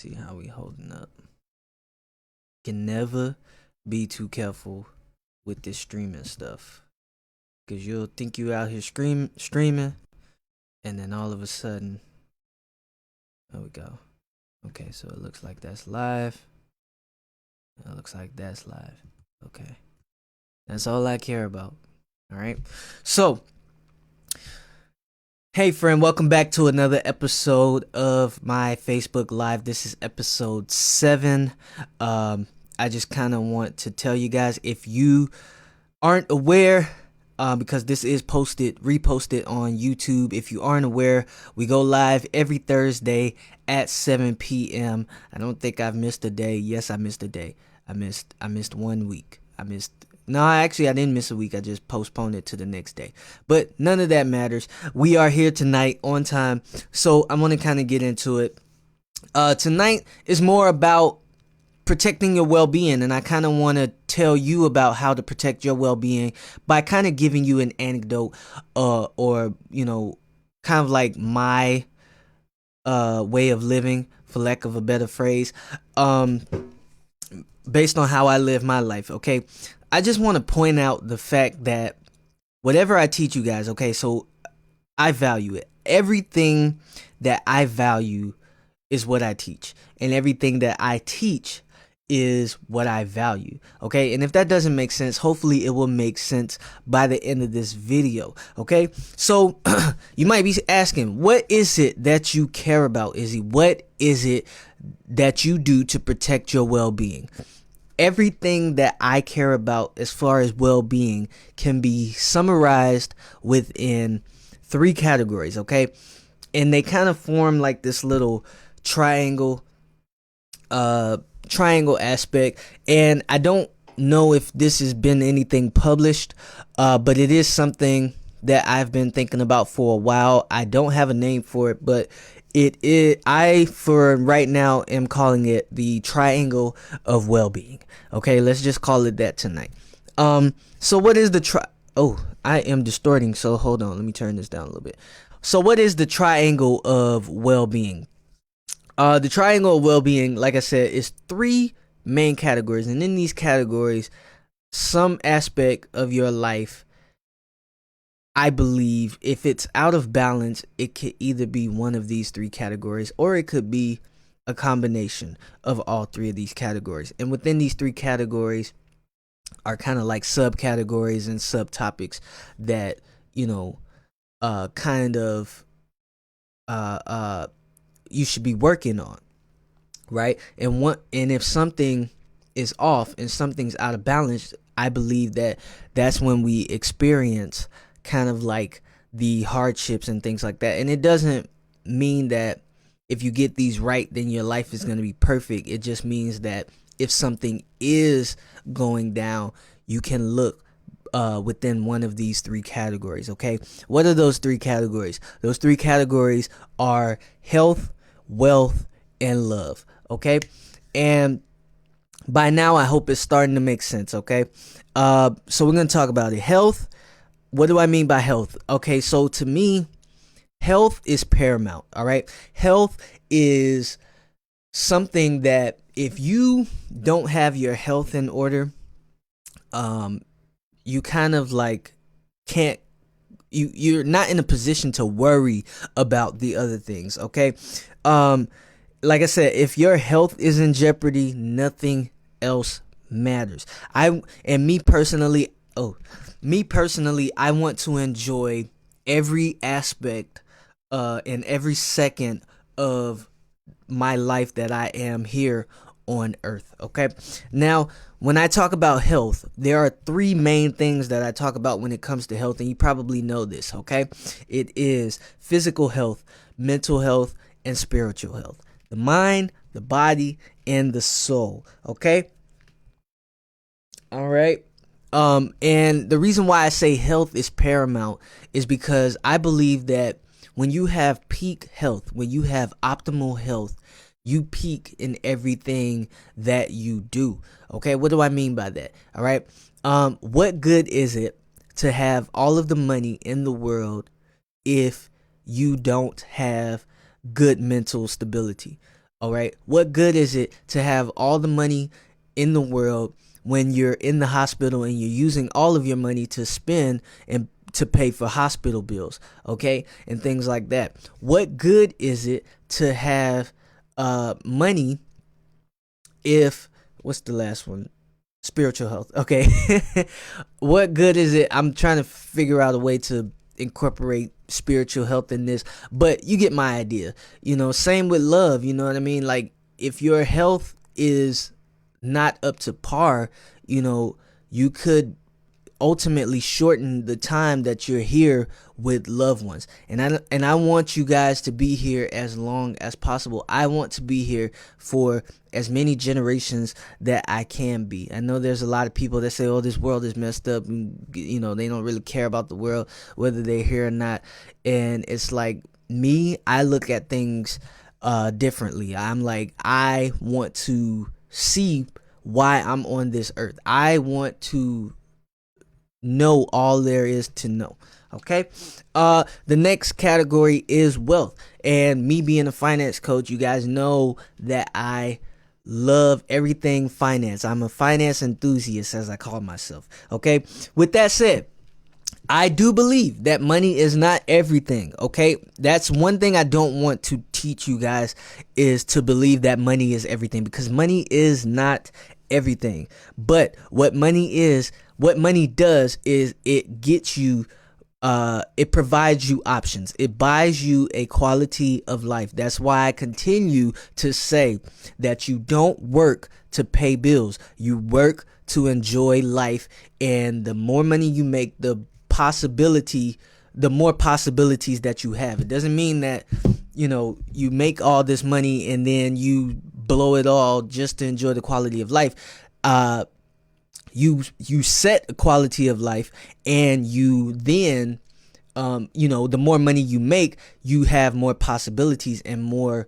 see how we holding up. Can never be too careful with this streaming stuff, cause you'll think you out here streaming, and then all of a sudden, there we go. Okay, so it looks like that's live. It looks like that's live. Okay, that's all I care about. All right, so. Hey friend, welcome back to another episode of my Facebook Live. This is episode 7. I just kind of want to tell you guys, if you aren't aware, because this is reposted on YouTube. If you aren't aware, we go live every Thursday at 7 p.m. I don't think I've missed a day. Yes, I missed a day. I missed 1 week. No, actually, I didn't miss a week. I just postponed it to the next day. But none of that matters. We are here tonight on time. So I'm going to kind of get into it. Tonight is more about protecting your well-being. And I kind of want to tell you about how to protect your well-being by kind of giving you an anecdote or, kind of like my way of living, for lack of a better phrase, based on how I live my life, okay? I just want to point out the fact that whatever I teach you guys, okay, so I value it. Everything that I value is what I teach. And everything that I teach is what I value, okay? And if that doesn't make sense, hopefully it will make sense by the end of this video, okay? So you might be asking, what is it that you care about, Izzy? What is it that you do to protect your well-being? Everything that I care about as far as well-being can be summarized within 3 categories, okay? And they kind of form like this little triangle aspect. And I don't know if this has been anything published, but it is something that I've been thinking about for a while. I don't have a name for it, but for right now am calling it the triangle of well-being. Okay, let's just call it that tonight. So what is I am distorting, so hold on, let me turn this down a little bit. So what is the triangle of well-being? The triangle of well-being, like I said, is 3 main categories, and in these categories, some aspect of your life, I believe, if it's out of balance, it could either be one of these 3 categories, or it could be a combination of all 3 of these categories. And within these 3 categories are kind of like subcategories and subtopics that, you should be working on, right? And if something is off and something's out of balance, I believe that that's when we experience kind of like the hardships and things like that. And it doesn't mean that if you get these right, then your life is going to be perfect. It just means that if something is going down, you can look within one of these 3 categories, okay? What are those 3 categories? Those 3 categories are health, wealth, and love, okay? And by now, I hope it's starting to make sense, okay? So we're going to talk about it. Health. What do I mean by health? Okay, so to me, health is paramount, all right? Health is something that if you don't have your health in order, you kind of like can't, you're not in a position to worry about the other things, okay? Like I said, if your health is in jeopardy, nothing else matters. Me personally, I want to enjoy every aspect and every second of my life that I am here on earth, okay? Now, when I talk about health, there are 3 main things that I talk about when it comes to health, and you probably know this, okay? It is physical health, mental health, and spiritual health. The mind, the body, and the soul, okay? All right. And the reason why I say health is paramount is because I believe that when you have peak health, when you have optimal health, you peak in everything that you do. Okay, what do I mean by that? All right. What good is it to have all of the money in the world if you don't have good mental stability? All right. What good is it to have all the money in the world when you're in the hospital and you're using all of your money to spend and to pay for hospital bills, okay, and things like that? What good is it to have money if what's the last one? Spiritual health. Okay. What good is it? I'm trying to figure out a way to incorporate spiritual health in this, but you get my idea. Same with love, you know what I mean? Like, if your health is not up to par, you could ultimately shorten the time that you're here with loved ones. And I want you guys to be here as long as possible. I want to be here for as many generations that I can be. I know there's a lot of people that say, "Oh, this world is messed up," and they don't really care about the world, whether they're here or not. And it's like, me, I look at things differently. I'm like, I want to see why I'm on this earth. I want to know all there is to know. Okay. The next category is wealth. And me being a finance coach, you guys know that I love everything finance. I'm a finance enthusiast, as I call myself. Okay. With that said, I do believe that money is not everything. Okay. That's one thing I don't want to teach you guys, is to believe that money is everything, because money is not everything. But what money does is it gets you, it provides you options. It buys you a quality of life. That's why I continue to say that you don't work to pay bills. You work to enjoy life. And the more money you make, the more possibilities that you have. It doesn't mean that, you make all this money and then you blow it all just to enjoy the quality of life. You set a quality of life, and you then, the more money you make, you have more possibilities and more,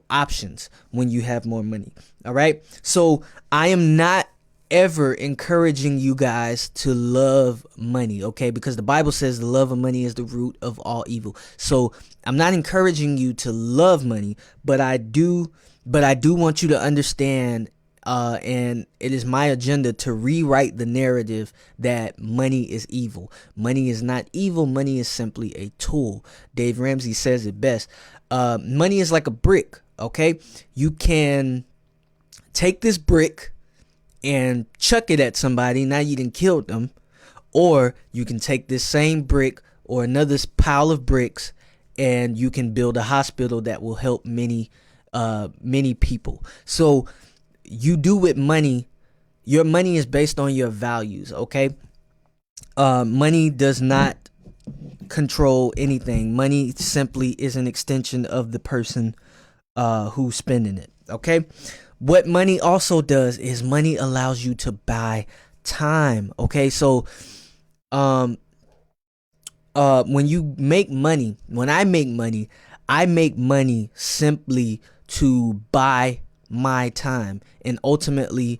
options when you have more money. All right. So I am not ever encouraging you guys to love money, okay? Because the Bible says the love of money is the root of all evil. So I'm not encouraging you to love money, but I do want you to understand, and it is my agenda to rewrite the narrative that money is evil. Money is not evil. Money is simply a tool. Dave Ramsey says it best. Money is like a brick, okay? You can take this brick and chuck it at somebody. Now you done killed them. Or you can take this same brick or another pile of bricks, and you can build a hospital that will help many people. So you do with money, your money is based on your values, okay? Money does not control anything. Money simply is an extension of the person who's spending it, okay? What money also does is money allows you to buy time, okay? So when you make money, when I make money simply to buy my time and ultimately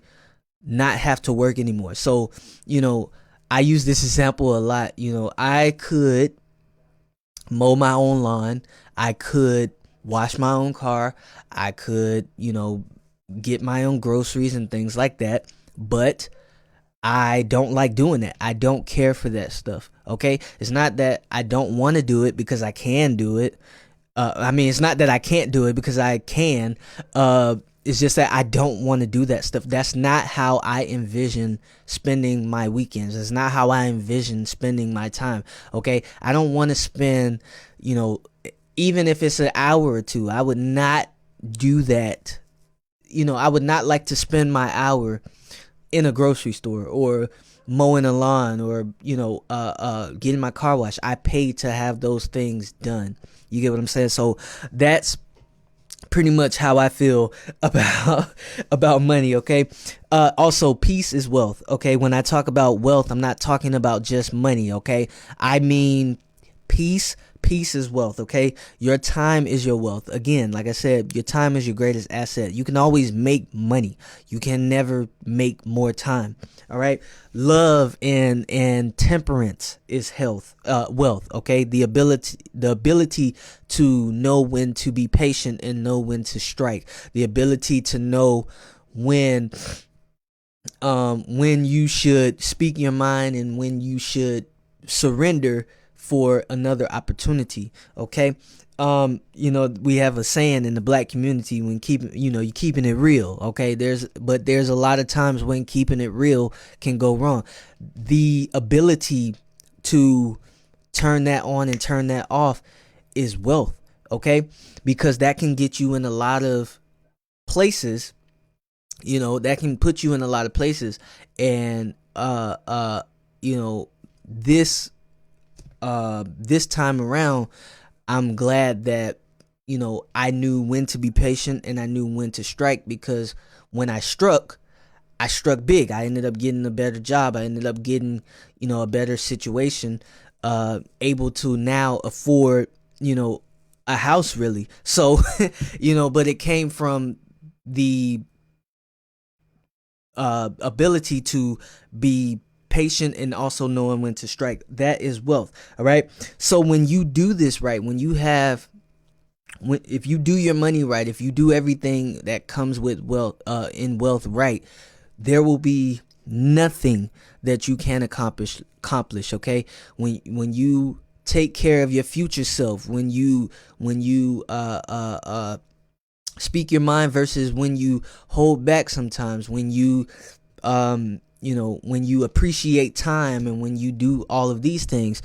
not have to work anymore. So, I use this example a lot. I could mow my own lawn. I could wash my own car. I could, get my own groceries and things like that. But I don't like doing that. I don't care for that stuff. Okay. It's not that I don't want to do it, because I can do it. It's not that I can't do it, because I can. It's just that I don't want to do that stuff. That's not how I envision spending my weekends. It's not how I envision spending my time. Okay. I don't want to spend, even if it's an hour or two, I would not do that. I would not like to spend my hour in a grocery store or mowing a lawn or, getting my car washed. I pay to have those things done. You get what I'm saying? So that's pretty much how I feel about money, okay? Also, peace is wealth, okay? When I talk about wealth, I'm not talking about just money, okay? I mean peace, Peace is wealth, okay? Your time is your wealth. Again, like I said, your time is your greatest asset. You can always make money. You can never make more time. All right? Love and temperance is wealth, okay? The ability to know when to be patient and know when to strike. The ability to know when you should speak your mind and when you should surrender for another opportunity. Okay. We have a saying in the black community, when you keeping it real. Okay. There's a lot of times when keeping it real can go wrong. The ability to turn that on and turn that off is wealth. Okay. Because that can get you in a lot of places. That can put you in a lot of places. And this this time around, I'm glad that I knew when to be patient and I knew when to strike, because when I struck big. I ended up getting a better job. I ended up getting a better situation, able to now afford a house, really. So but it came from the ability to be patient and also knowing when to strike. That is wealth. All right. So when you do this right, if you do your money right, if you do everything that comes with wealth, in wealth right, there will be nothing that you can accomplish. Okay. When you take care of your future self, when you speak your mind versus when you hold back sometimes, when you when you appreciate time and when you do all of these things,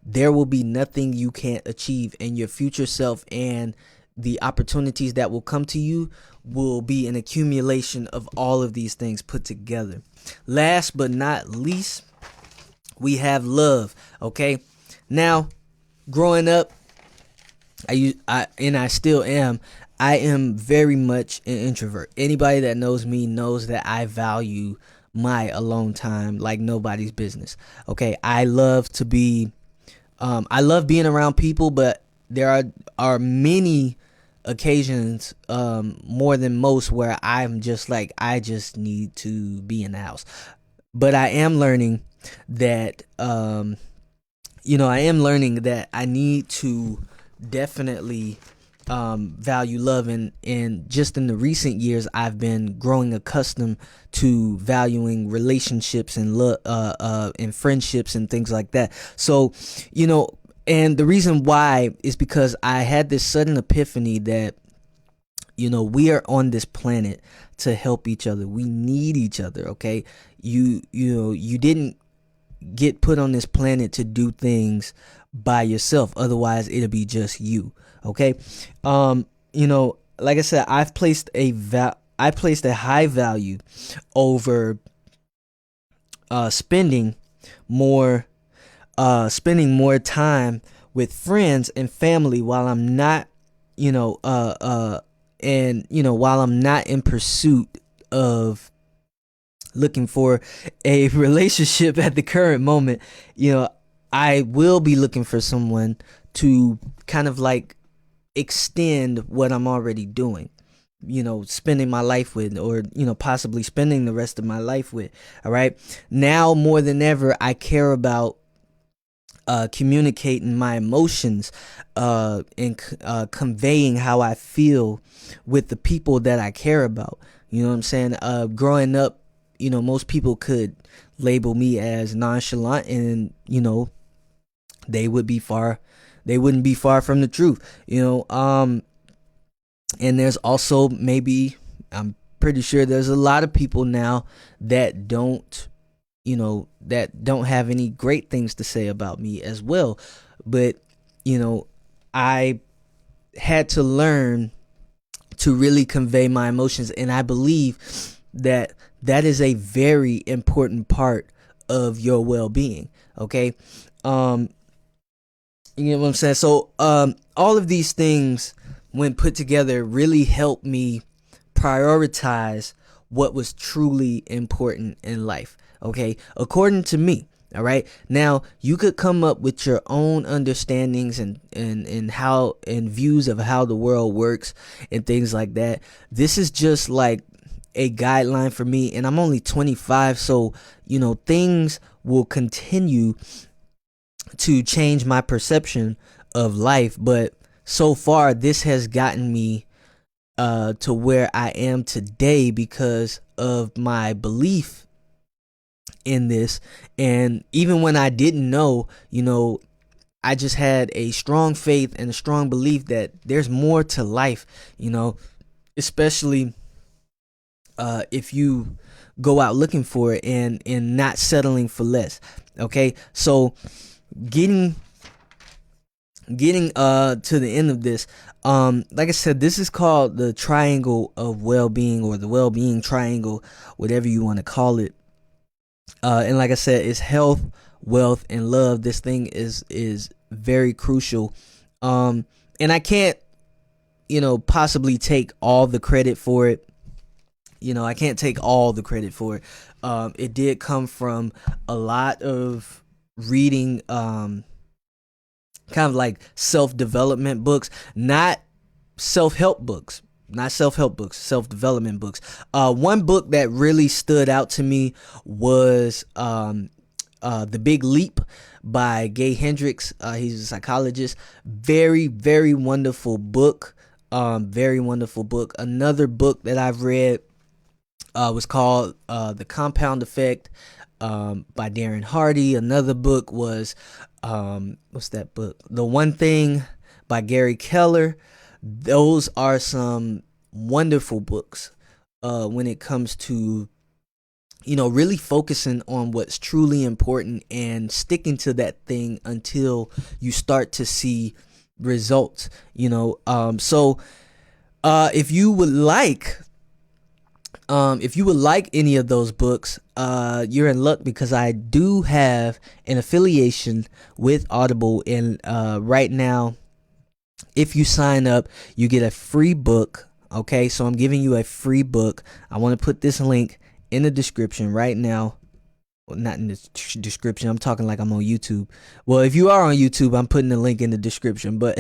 there will be nothing you can't achieve, and your future self and the opportunities that will come to you will be an accumulation of all of these things put together. Last but not least, we have love. Okay. Now, growing up, I still am. I am very much an introvert. Anybody that knows me knows that I value my alone time like nobody's business. Okay, I love being around people, but there are many occasions, more than most, where I'm just like, I just need to be in the house. But I am learning that I need to definitely value love, and just in the recent years I've been growing accustomed to valuing relationships and and friendships and things like that. So and the reason why is because I had this sudden epiphany that we are on this planet to help each other. We need each other. Okay, you didn't get put on this planet to do things by yourself, otherwise it'll be just you. Okay. Like I said, I placed a high value over spending more time with friends and family while I'm not while I'm not in pursuit of looking for a relationship at the current moment. I will be looking for someone to kind of like extend what I'm already doing, spending my life with, or possibly spending the rest of my life with. All right. Now more than ever, I care about communicating my emotions, and conveying how I feel with the people that I care about. You know what I'm saying? Growing up, most people could label me as nonchalant, and they wouldn't be far from the truth. And there's also, maybe, I'm pretty sure there's a lot of people now that don't have any great things to say about me as well. But I had to learn to really convey my emotions, and I believe that is a very important part of your well-being. Okay. You know what I'm saying? So all of these things, when put together, really helped me prioritize what was truly important in life. Okay, according to me. All right. Now you could come up with your own understandings and how and views of how the world works and things like that. This is just like a guideline for me, and I'm only 25, so things will continue to change my perception of life. But so far, this has gotten me to where I am today because of my belief in this. And even when I didn't know, I just had a strong faith and a strong belief that there's more to life, especially if you go out looking for it and not settling for less. Okay, so getting to the end of this, like I said, this is called the triangle of well-being, or the well-being triangle, whatever you want to call it. And like I said, it's health, wealth, and love. This thing is very crucial. And I can't possibly take all the credit for it. I can't take all the credit for it. It did come from a lot of reading, kind of like self-development books, not self-help books, self-development books. One book that really stood out to me was The Big Leap by Gay Hendricks. He's a psychologist. Very, very wonderful book. Very wonderful book. Another book that I've read was called The Compound Effect by Darren Hardy. Another book was what's that book? The One Thing by Gary Keller. Those are some wonderful books when it comes to really focusing on what's truly important and sticking to that thing until you start to see results. So if you would like any of those books, you're in luck, because I do have an affiliation with Audible, and right now, if you sign up, you get a free book. Okay, so I'm giving you a free book. I want to put this link in the description right now. Well, not in the description. I'm talking like I'm on YouTube. Well, if you are on YouTube, I'm putting the link in the description. But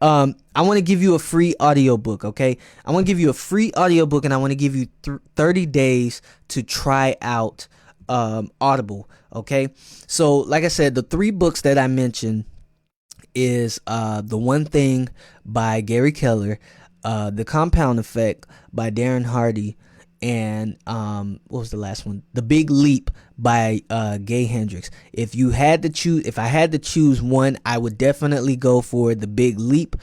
I want to give you a free audiobook, okay? I want to give you a free audiobook, and I want to give you 30 days to try out Audible, okay? So, like I said, the 3 books that I mentioned is The One Thing by Gary Keller, The Compound Effect by Darren Hardy, and what was the last one? The Big Leap by Gay Hendricks. If I had to choose one, I would definitely go for The Big Leap.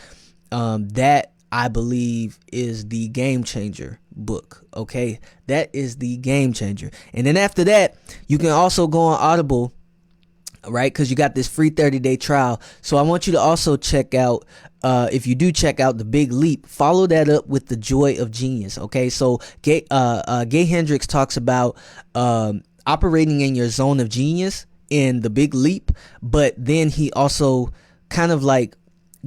That, I believe, is the game changer book. Okay, that is the game changer. And then after that, you can also go on Audible, right? Because you got this free 30-day trial. So I want you to also check out, if you do check out The Big Leap, follow that up with The Joy of Genius. Okay, so Gay Hendricks talks about operating in your zone of genius in The Big Leap, but then he also kind of like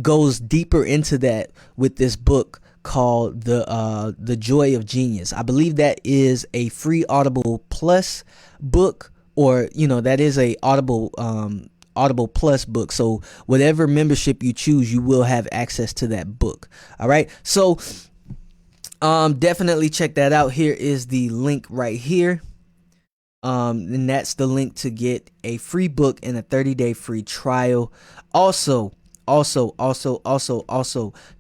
goes deeper into that with this book called The Joy of Genius. I believe that is a free Audible Plus book, or that is a Audible Plus book. So whatever membership you choose, you will have access to that book. All right, so definitely check that out. Here is the link right here, and that's the link to get a free book and a 30-day free trial. Also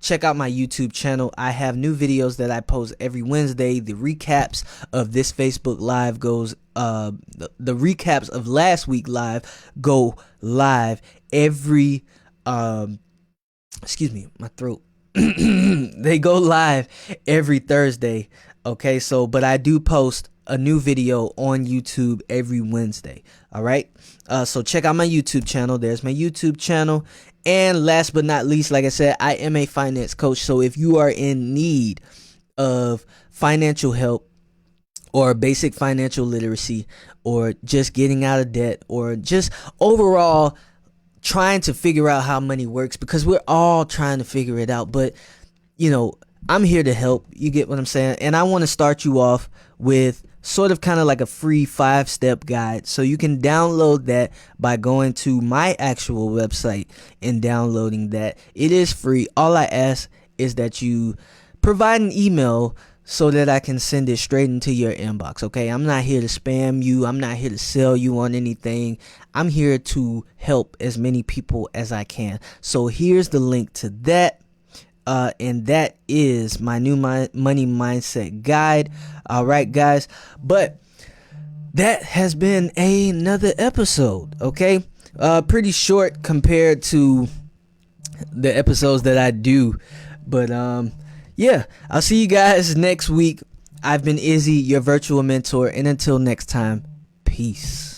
check out my YouTube channel. I have new videos that I post every Wednesday. The recaps of this Facebook Live goes the recaps of last week live go live every excuse me, my throat. They go live every Thursday. Okay, so but I do post a new video on YouTube every Wednesday. All right, so check out my YouTube channel. There's my YouTube channel. And last but not least, like I said, I am a finance coach. So if you are in need of financial help, or basic financial literacy, or just getting out of debt, or just overall trying to figure out how money works, because we're all trying to figure it out, but I'm here to help. You get what I'm saying? And I want to start you off with sort of kind of like a free 5-step guide. So you can download that by going to my actual website and downloading that. It is free. All I ask is that you provide an email so that I can send it straight into your inbox. Okay, I'm not here to spam you. I'm not here to sell you on anything. I'm here to help as many people as I can. So here's the link to that. And that is my new money mindset guide. All right, guys. But that has been another episode. Okay, pretty short compared to the episodes that I do. But yeah, I'll see you guys next week. I've been Izzy, your virtual mentor, and until next time, peace.